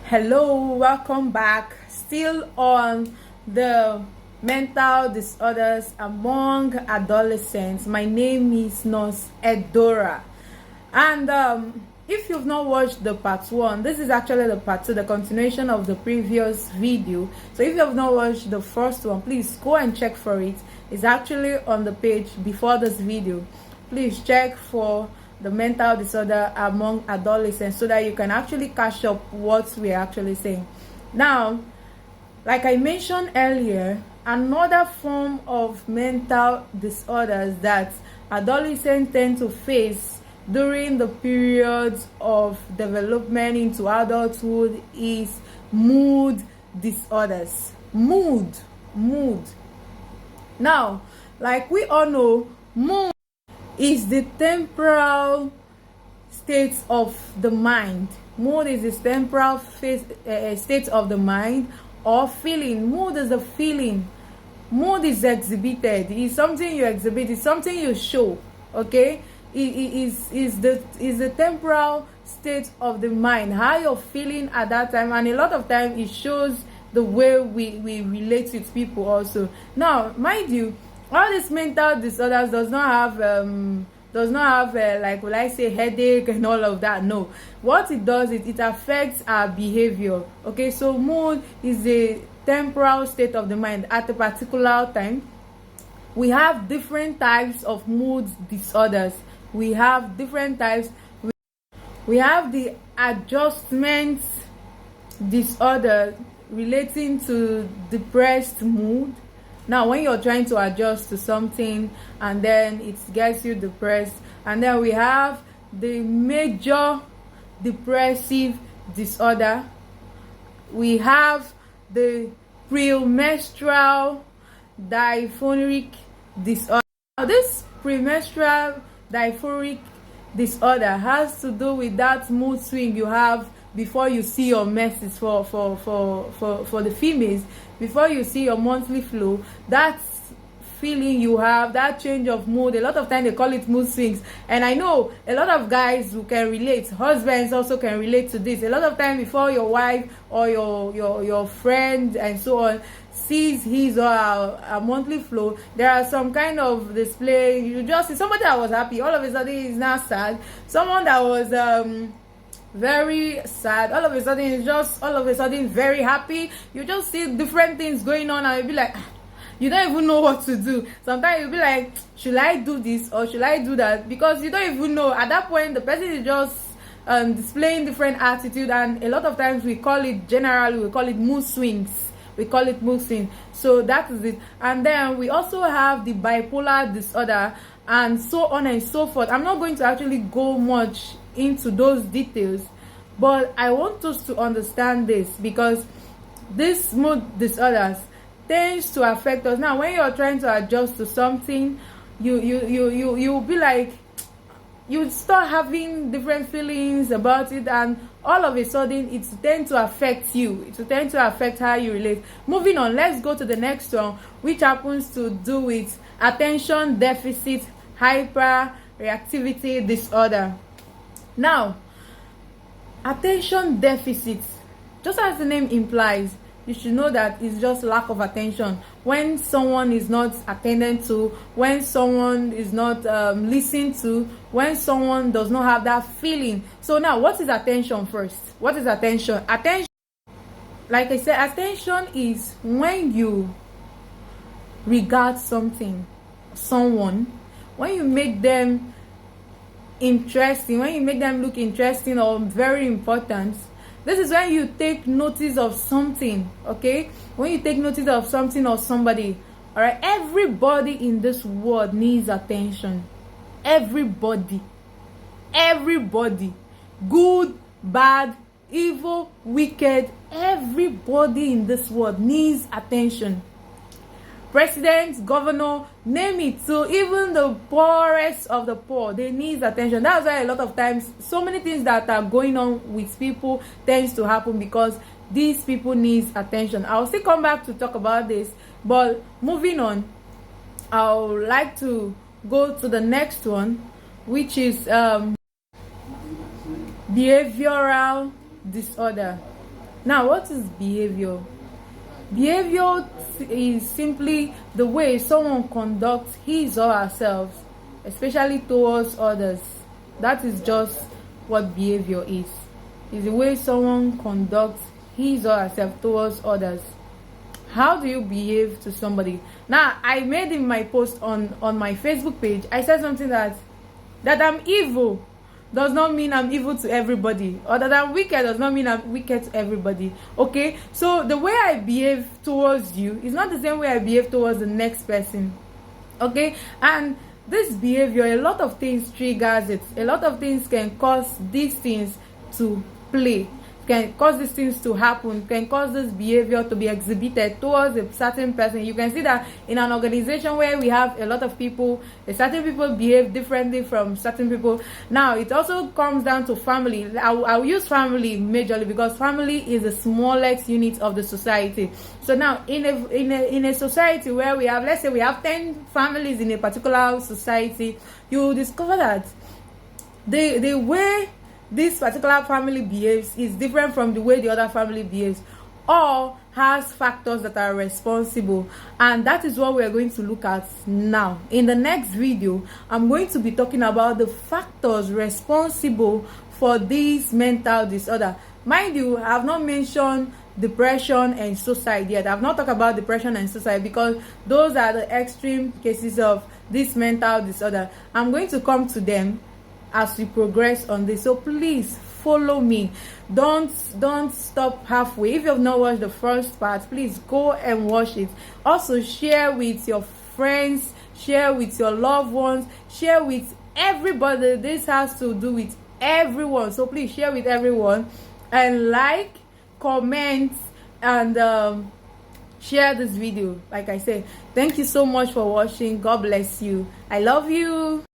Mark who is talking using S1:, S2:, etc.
S1: Hello, welcome back. Still on the mental disorders among adolescents. My name is Nurse Edora, and if you've not watched the part 1, this is actually the part 2, the continuation of the previous video. So if you have not watched the first one, please go and check for it. It's actually on the page before this video. Please check for the mental disorder among adolescents so that you can actually catch up what we're actually saying. Now, like I mentioned earlier, another form of mental disorders that adolescents tend to face during the periods of development into adulthood is mood disorders. Mood. Now, like we all know, mood is the temporal state of the mind. Mood is the temporal state of the mind or feeling. Mood is a feeling. Mood is exhibited. It's something you exhibit. It's something you show. Okay, it is the temporal state of the mind. How you're feeling at that time, and a lot of time it shows the way we relate with people also. Now, mind you, all these mental disorders does not have like, will I say, headache and all of that. No, what it does is it affects our behavior. Okay, so mood is a temporal state of the mind at a particular time. We have different types of mood disorders. We have different types. We have the adjustment disorder relating to depressed mood. Now, when you're trying to adjust to something and then it gets you depressed, and then we have the major depressive disorder. We have the premenstrual dysphoric disorder. Now, this premenstrual dysphoric disorder has to do with that mood swing you have before you see your menses for the females. Before you see your monthly flow, that feeling you have, that change of mood, a lot of time they call it mood swings. And I know a lot of guys who can relate, husbands also can relate to this. A lot of time before your wife or your friend and so on sees his or her monthly flow, there are some kind of display. You just see somebody that was happy, all of a sudden is now sad. Someone that was very sad, all of a sudden it's just all of a sudden very happy. You just see different things going on and you'll be like, you don't even know what to do. Sometimes you'll be like, should I do this or should I do that? Because you don't even know. At that point, the person is just displaying different attitude, and a lot of times we call it mood swings. So that is it. And then we also have the bipolar disorder and so on and so forth. I'm not going to actually go much into those details, but I want us to understand this because this mood disorders tends to affect us. Now, when you're trying to adjust to something, you'll be like, you start having different feelings about it, and all of a sudden it tends to affect you. It tends to affect how you relate. Moving on, let's go to the next one, which happens to do with attention deficit hyperreactivity disorder. Now, attention deficit, just as the name implies, you should know that it's just lack of attention. When someone is not attended to, when someone is not listened to, when someone does not have that feeling. So now, what is attention first? What is attention? Attention, like I said, attention is when you regard something, someone, when you make them interesting, when you make them look interesting or very important. This is when you take notice of something. Okay, when you take notice of something or somebody. All right, everybody in this world needs attention. Everybody, good, bad, evil, wicked, everybody in this world needs attention. President, governor, name it. So even the poorest of the poor, they need attention. That's why a lot of times so many things that are going on with people tends to happen because these people need attention. I'll still come back to talk about this, but moving on, I would like to go to the next one, which is behavioral disorder. Now, what is behavior? Behavior is simply the way someone conducts his or herself, especially towards others. That is just what behavior is. It's the way someone conducts his or herself towards others. How do you behave to somebody? Now, I made in my post on my Facebook page, I said something that I'm evil does not mean I'm evil to everybody, or that I'm wicked does not mean I'm wicked to everybody. Okay, so the way I behave towards you is not the same way I behave towards the next person. Okay, and this behavior, a lot of things triggers it. A lot of things can cause these things to play, can cause these things to happen, can cause this behavior to be exhibited towards a certain person. You can see that in an organization where we have a lot of people, certain people behave differently from certain people. Now, it also comes down to family. I'll use family majorly because family is the smallest unit of the society. So now, in a society where we have, let's say we have 10 families in a particular society, you will discover that the way this particular family behaves is different from the way the other family behaves, or has factors that are responsible. And that is what we are going to look at now. In the next video, I'm going to be talking about the factors responsible for this mental disorder. Mind you, I have not mentioned depression and suicide yet. I have not talked about depression and suicide because those are the extreme cases of this mental disorder. I'm going to come to them as we progress on this, so please follow me. Don't stop halfway. If you have not watched the first part, please go and watch it. Also, share with your friends, share with your loved ones, share with everybody. This has to do with everyone, so please share with everyone, and like, comment, and share this video. Like I said, thank you so much for watching. God bless you. I love you.